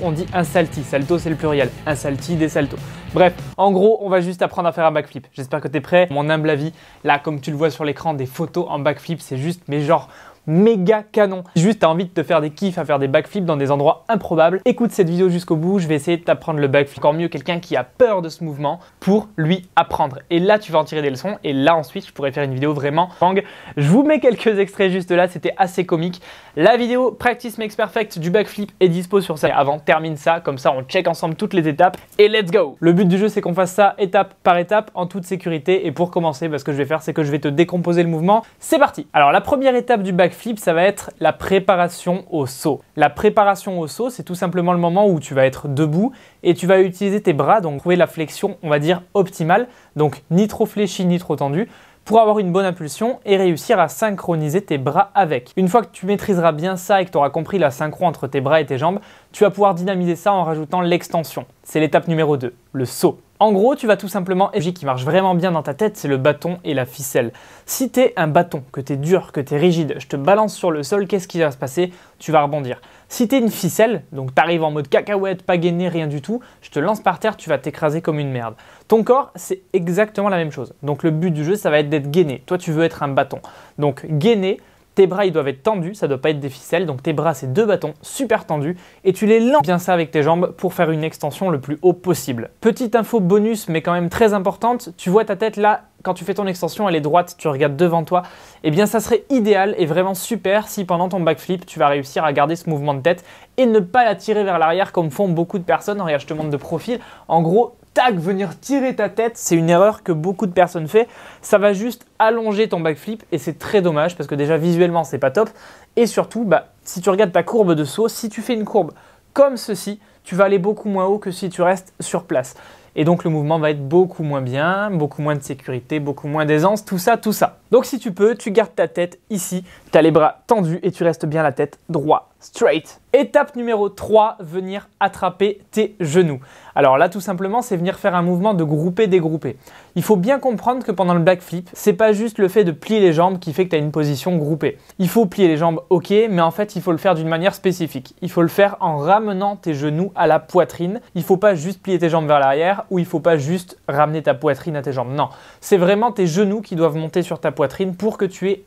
on dit un salti. Salto, c'est le pluriel. Un salti, des saltos. Bref, en gros, on va juste apprendre à faire un backflip. J'espère que tu es prêt. Mon humble avis, là, comme tu le vois sur l'écran, des photos en backflip, c'est juste, mais genre, méga canon. Juste, t'as envie de te faire des kiffs à faire des backflips dans des endroits improbables. Écoute cette vidéo jusqu'au bout, je vais essayer de t'apprendre le backflip. Encore mieux, quelqu'un qui a peur de ce mouvement pour lui apprendre. Et là, tu vas en tirer des leçons. Et là, ensuite, je pourrais faire une vidéo vraiment bang. Je vous mets quelques extraits juste là, c'était assez comique. La vidéo Practice Makes Perfect du backflip est dispo sur ça. Avant, termine ça, comme ça, on check ensemble toutes les étapes. Et let's go! Le but du jeu, c'est qu'on fasse ça étape par étape, en toute sécurité. Et pour commencer, ce que je vais faire, c'est que je vais te décomposer le mouvement. C'est parti! Alors, la première étape du backflip, ça va être la préparation au saut. La préparation au saut, c'est tout simplement le moment où tu vas être debout et tu vas utiliser tes bras, donc trouver la flexion, on va dire, optimale, donc ni trop fléchi ni trop tendu, pour avoir une bonne impulsion et réussir à synchroniser tes bras avec. Une fois que tu maîtriseras bien ça et que tu auras compris la synchro entre tes bras et tes jambes, tu vas pouvoir dynamiser ça en rajoutant l'extension. C'est l'étape numéro 2, le saut. En gros, tu vas tout simplement, et qui marche vraiment bien dans ta tête, c'est le bâton et la ficelle. Si tu es un bâton, que tu es dur, que tu es rigide, je te balance sur le sol, qu'est-ce qui va se passer? Tu vas rebondir. Si tu es une ficelle, donc tu arrives en mode cacahuète, pas gainé, rien du tout, je te lance par terre, tu vas t'écraser comme une merde. Ton corps, c'est exactement la même chose. Donc le but du jeu, ça va être d'être gainé. Toi, tu veux être un bâton. Donc gainé. Tes bras, ils doivent être tendus, ça ne doit pas être des ficelles. Donc tes bras, c'est deux bâtons super tendus et tu les lances bien ça avec tes jambes pour faire une extension le plus haut possible. Petite info bonus, mais quand même très importante, tu vois ta tête là, quand tu fais ton extension, elle est droite, tu regardes devant toi. Eh bien, ça serait idéal et vraiment super si pendant ton backflip, tu vas réussir à garder ce mouvement de tête et ne pas la tirer vers l'arrière comme font beaucoup de personnes. Regarde, je te montre de profil. En gros, tac, venir tirer ta tête, c'est une erreur que beaucoup de personnes font. Ça va juste allonger ton backflip et c'est très dommage parce que déjà visuellement, c'est pas top. Et surtout, si tu regardes ta courbe de saut, si tu fais une courbe comme ceci, tu vas aller beaucoup moins haut que si tu restes sur place. Et donc le mouvement va être beaucoup moins bien, beaucoup moins de sécurité, beaucoup moins d'aisance, tout ça, tout ça. Donc si tu peux, tu gardes ta tête ici, tu as les bras tendus et tu restes bien la tête droit, straight. Étape numéro 3, venir attraper tes genoux. Alors là, tout simplement, c'est venir faire un mouvement de groupé-dégroupé. Il faut bien comprendre que pendant le backflip, c'est pas juste le fait de plier les jambes qui fait que tu as une position groupée. Il faut plier les jambes, ok, mais en fait, il faut le faire d'une manière spécifique. Il faut le faire en ramenant tes genoux à la poitrine. Il faut pas juste plier tes jambes vers l'arrière ou il faut pas juste ramener ta poitrine à tes jambes. Non, c'est vraiment tes genoux qui doivent monter sur ta poitrine pour que tu aies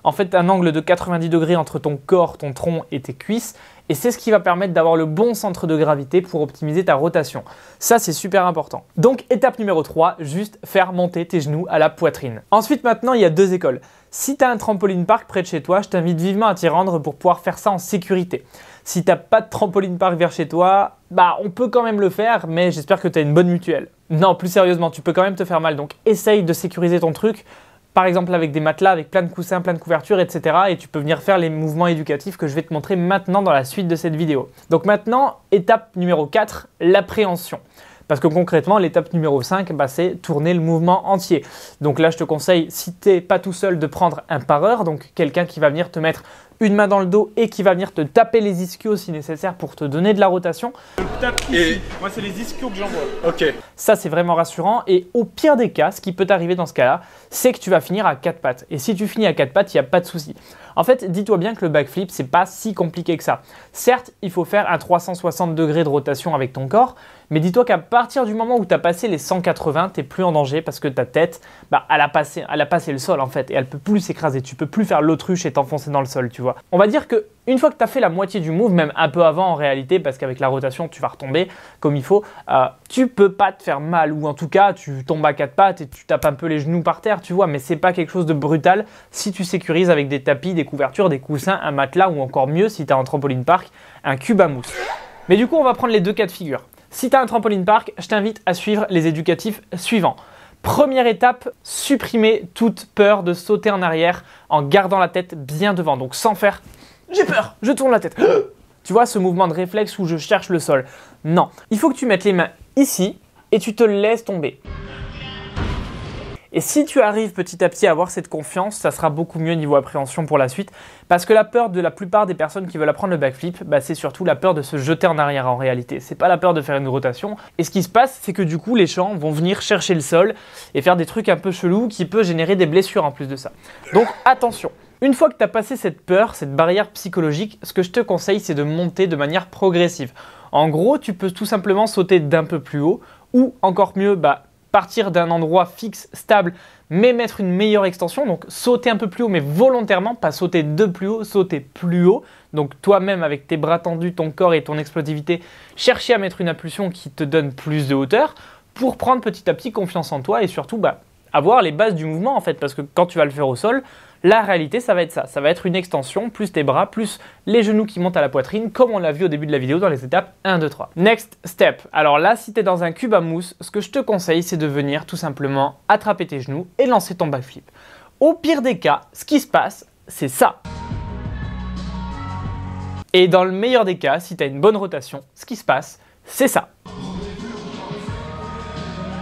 en fait un angle de 90 degrés entre ton corps, ton tronc et tes cuisses. Et c'est ce qui va permettre d'avoir le bon centre de gravité pour optimiser ta rotation. Ça, c'est super important. Donc, étape numéro 3, juste faire monter tes genoux à la poitrine. Ensuite, maintenant, il y a deux écoles. Si tu as un trampoline park près de chez toi, je t'invite vivement à t'y rendre pour pouvoir faire ça en sécurité. Si tu n'as pas de trampoline park vers chez toi, on peut quand même le faire, mais j'espère que tu as une bonne mutuelle. Non, plus sérieusement, tu peux quand même te faire mal. Donc, essaye de sécuriser ton truc. Par exemple avec des matelas, avec plein de coussins, plein de couvertures, etc. Et tu peux venir faire les mouvements éducatifs que je vais te montrer maintenant dans la suite de cette vidéo. Donc maintenant, étape numéro 4, l'appréhension. Parce que concrètement, l'étape numéro 5, c'est tourner le mouvement entier. Donc là, je te conseille, si tu n'es pas tout seul, de prendre un pareur, donc quelqu'un qui va venir te mettre une main dans le dos et qui va venir te taper les ischios si nécessaire pour te donner de la rotation. Je tape ici. Moi, c'est les ischios que j'envoie. Ok. Ça, c'est vraiment rassurant. Et au pire des cas, ce qui peut t'arriver dans ce cas-là, c'est que tu vas finir à 4 pattes. Et si tu finis à 4 pattes, il n'y a pas de souci. En fait, dis-toi bien que le backflip, c'est pas si compliqué que ça. Certes, il faut faire un 360 degrés de rotation avec ton corps, mais dis-toi qu'à partir du moment où tu as passé les 180, tu n'es plus en danger parce que ta tête, elle a passé le sol en fait et elle peut plus s'écraser. Tu peux plus faire l'autruche et t'enfoncer dans le sol, tu vois. On va dire que une fois que tu as fait la moitié du move, même un peu avant en réalité, parce qu'avec la rotation, tu vas retomber comme il faut, tu peux pas te faire mal ou en tout cas, tu tombes à 4 pattes et tu tapes un peu les genoux par terre, tu vois, mais c'est pas quelque chose de brutal si tu sécurises avec des tapis, des couvertures, des coussins, un matelas ou encore mieux si tu as un trampoline park, un cube à mousse. Mais du coup, on va prendre les deux cas de figure. Si tu as un trampoline park, je t'invite à suivre les éducatifs suivants. Première étape, supprimer toute peur de sauter en arrière en gardant la tête bien devant. Donc sans faire « j'ai peur, je tourne la tête ». Tu vois ce mouvement de réflexe où je cherche le sol. Non, il faut que tu mettes les mains ici et tu te laisses tomber. Et si tu arrives petit à petit à avoir cette confiance, ça sera beaucoup mieux niveau appréhension pour la suite. Parce que la peur de la plupart des personnes qui veulent apprendre le backflip, c'est surtout la peur de se jeter en arrière en réalité. C'est pas la peur de faire une rotation. Et ce qui se passe, c'est que du coup, les gens vont venir chercher le sol et faire des trucs un peu chelous qui peuvent générer des blessures en plus de ça. Donc attention. Une fois que tu as passé cette peur, cette barrière psychologique, ce que je te conseille, c'est de monter de manière progressive. En gros, tu peux tout simplement sauter d'un peu plus haut ou encore mieux, partir d'un endroit fixe, stable, mais mettre une meilleure extension. Donc sauter un peu plus haut, mais volontairement, pas sauter de plus haut, sauter plus haut. Donc toi-même, avec tes bras tendus, ton corps et ton explosivité, chercher à mettre une impulsion qui te donne plus de hauteur pour prendre petit à petit confiance en toi et surtout avoir les bases du mouvement en fait. Parce que quand tu vas le faire au sol, la réalité, ça va être ça. Ça va être une extension, plus tes bras, plus les genoux qui montent à la poitrine, comme on l'a vu au début de la vidéo dans les étapes 1, 2, 3. Next step. Alors là, si tu es dans un cube à mousse, ce que je te conseille, c'est de venir tout simplement attraper tes genoux et lancer ton backflip. Au pire des cas, ce qui se passe, c'est ça. Et dans le meilleur des cas, si tu as une bonne rotation, ce qui se passe, c'est ça.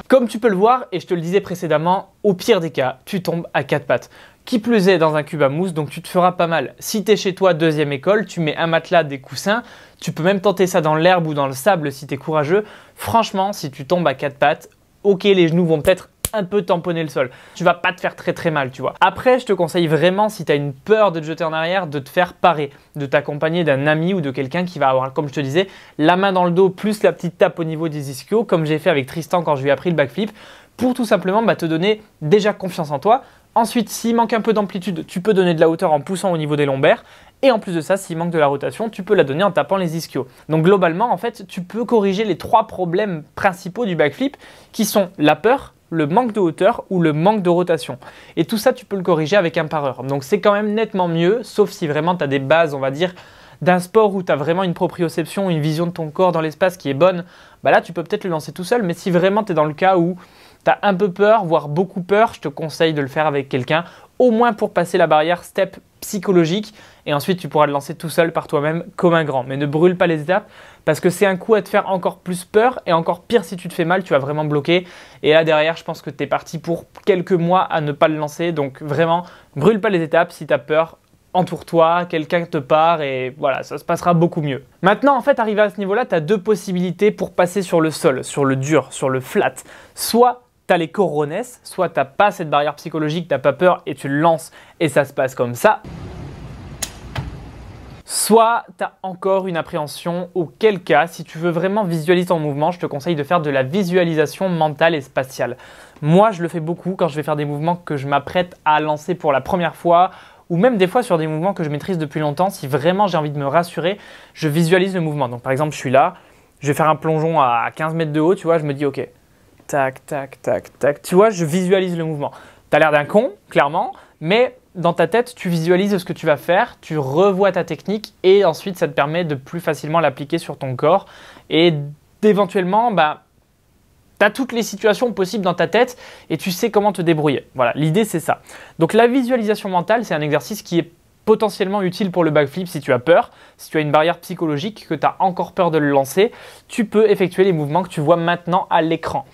Comme tu peux le voir, et je te le disais précédemment, au pire des cas, tu tombes à quatre pattes. Qui plus est dans un cube à mousse, donc tu te feras pas mal. Si tu es chez toi, deuxième école, tu mets un matelas, des coussins, tu peux même tenter ça dans l'herbe ou dans le sable si tu es courageux. Franchement, si tu tombes à quatre pattes, ok, les genoux vont peut-être un peu tamponner le sol. Tu vas pas te faire très mal, tu vois. Après, je te conseille vraiment, si tu as une peur de te jeter en arrière, de te faire parer, de t'accompagner d'un ami ou de quelqu'un qui va avoir, comme je te disais, la main dans le dos plus la petite tape au niveau des ischios, comme j'ai fait avec Tristan quand je lui ai appris le backflip, pour tout simplement te donner déjà confiance en toi. Ensuite, s'il manque un peu d'amplitude, tu peux donner de la hauteur en poussant au niveau des lombaires. Et en plus de ça, s'il manque de la rotation, tu peux la donner en tapant les ischios. Donc globalement, en fait, tu peux corriger les trois problèmes principaux du backflip qui sont la peur, le manque de hauteur ou le manque de rotation. Et tout ça, tu peux le corriger avec un pareur. Donc c'est quand même nettement mieux, sauf si vraiment tu as des bases, on va dire, d'un sport où tu as vraiment une proprioception, une vision de ton corps dans l'espace qui est bonne. Là, tu peux peut-être le lancer tout seul. Mais si vraiment tu es dans le cas où tu as un peu peur, voire beaucoup peur, je te conseille de le faire avec quelqu'un, au moins pour passer la barrière step psychologique. Et ensuite, tu pourras le lancer tout seul par toi-même comme un grand. Mais ne brûle pas les étapes parce que c'est un coup à te faire encore plus peur et encore pire si tu te fais mal, tu vas vraiment bloquer. Et là, derrière, je pense que tu es parti pour quelques mois à ne pas le lancer. Donc vraiment, brûle pas les étapes. Si tu as peur, entoure-toi, quelqu'un te part et voilà, ça se passera beaucoup mieux. Maintenant, en fait, arrivé à ce niveau-là, tu as deux possibilités pour passer sur le sol, sur le dur, sur le flat. Soit tu as les corones, soit tu n'as pas cette barrière psychologique, tu n'as pas peur et tu le lances et ça se passe comme ça. Soit tu as encore une appréhension, auquel cas, si tu veux vraiment visualiser ton mouvement, je te conseille de faire de la visualisation mentale et spatiale. Moi, je le fais beaucoup quand je vais faire des mouvements que je m'apprête à lancer pour la première fois ou même des fois sur des mouvements que je maîtrise depuis longtemps. Si vraiment j'ai envie de me rassurer, je visualise le mouvement. Donc par exemple, je suis là, je vais faire un plongeon à 15 mètres de haut, tu vois, je me dis ok, tac, tac, tac, tac. Tu vois, je visualise le mouvement. Tu as l'air d'un con, clairement, mais dans ta tête, tu visualises ce que tu vas faire, tu revois ta technique et ensuite, ça te permet de plus facilement l'appliquer sur ton corps et d'éventuellement, tu as toutes les situations possibles dans ta tête et tu sais comment te débrouiller. Voilà, l'idée, c'est ça. Donc, la visualisation mentale, c'est un exercice qui est potentiellement utile pour le backflip si tu as peur, si tu as une barrière psychologique, que tu as encore peur de le lancer, tu peux effectuer les mouvements que tu vois maintenant à l'écran.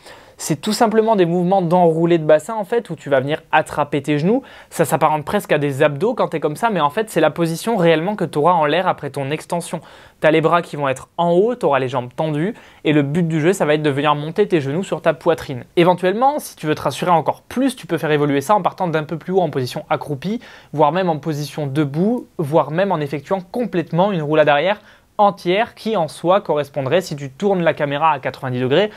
C'est tout simplement des mouvements d'enroulé de bassin en fait où tu vas venir attraper tes genoux. Ça s'apparente presque à des abdos quand tu es comme ça, mais en fait c'est la position réellement que tu auras en l'air après ton extension. Tu as les bras qui vont être en haut, tu auras les jambes tendues et le but du jeu ça va être de venir monter tes genoux sur ta poitrine. Éventuellement, si tu veux te rassurer encore plus, tu peux faire évoluer ça en partant d'un peu plus haut en position accroupie, voire même en position debout, voire même en effectuant complètement une roulade arrière entière qui en soi correspondrait, si tu tournes la caméra à 90 degrés,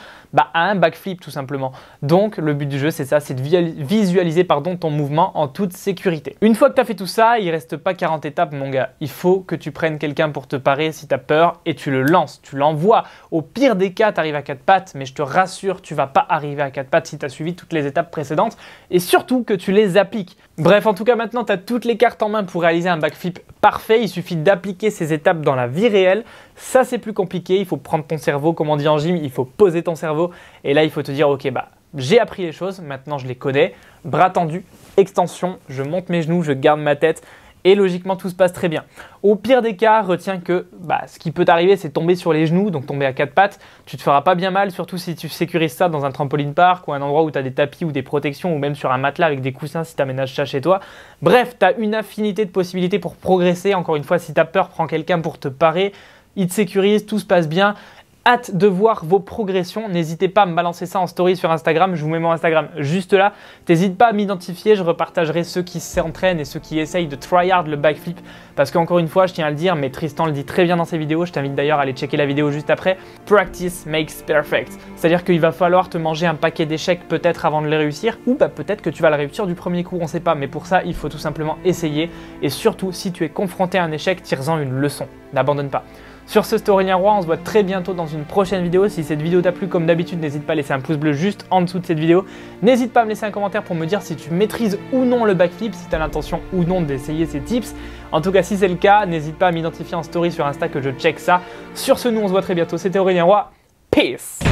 à un backflip tout simplement. Donc le but du jeu c'est ça, c'est de visualiser ton mouvement en toute sécurité. Une fois que tu as fait tout ça, il ne reste pas 40 étapes mon gars. Il faut que tu prennes quelqu'un pour te parer si tu as peur et tu le lances, tu l'envoies. Au pire des cas, tu arrives à 4 pattes, mais je te rassure, tu ne vas pas arriver à 4 pattes si tu as suivi toutes les étapes précédentes et surtout que tu les appliques. Bref, en tout cas maintenant tu as toutes les cartes en main pour réaliser un backflip parfait. Il suffit d'appliquer ces étapes dans la vie réelle. Ça c'est plus compliqué, il faut prendre ton cerveau comme on dit en gym, il faut poser ton cerveau et là il faut te dire ok j'ai appris les choses, maintenant je les connais, bras tendus, extension, je monte mes genoux, je garde ma tête et logiquement tout se passe très bien. Au pire des cas, retiens que ce qui peut t'arriver c'est tomber sur les genoux, donc tomber à quatre pattes, tu te feras pas bien mal, surtout si tu sécurises ça dans un trampoline park ou un endroit où tu as des tapis ou des protections ou même sur un matelas avec des coussins si tu aménages ça chez toi. Bref, tu as une infinité de possibilités pour progresser, encore une fois si tu as peur, prends quelqu'un pour te parer, il te sécurise, tout se passe bien. Hâte de voir vos progressions. N'hésitez pas à me balancer ça en story sur Instagram. Je vous mets mon Instagram juste là. N'hésite pas à m'identifier. Je repartagerai ceux qui s'entraînent et ceux qui essayent de tryhard le backflip. Parce qu'encore une fois, je tiens à le dire, mais Tristan le dit très bien dans ses vidéos. Je t'invite d'ailleurs à aller checker la vidéo juste après. Practice makes perfect. C'est-à-dire qu'il va falloir te manger un paquet d'échecs peut-être avant de les réussir. Ou bah, peut-être que tu vas le réussir du premier coup, on ne sait pas. Mais pour ça, il faut tout simplement essayer. Et surtout, si tu es confronté à un échec, tire-en une leçon. N'abandonne pas. Sur ce, c'était Aurélien Roy, on se voit très bientôt dans une prochaine vidéo. Si cette vidéo t'a plu, comme d'habitude, n'hésite pas à laisser un pouce bleu juste en dessous de cette vidéo. N'hésite pas à me laisser un commentaire pour me dire si tu maîtrises ou non le backflip, si tu as l'intention ou non d'essayer ces tips. En tout cas, si c'est le cas, n'hésite pas à m'identifier en story sur Insta que je check ça. Sur ce, nous on se voit très bientôt. C'était Aurélien Roy. Peace!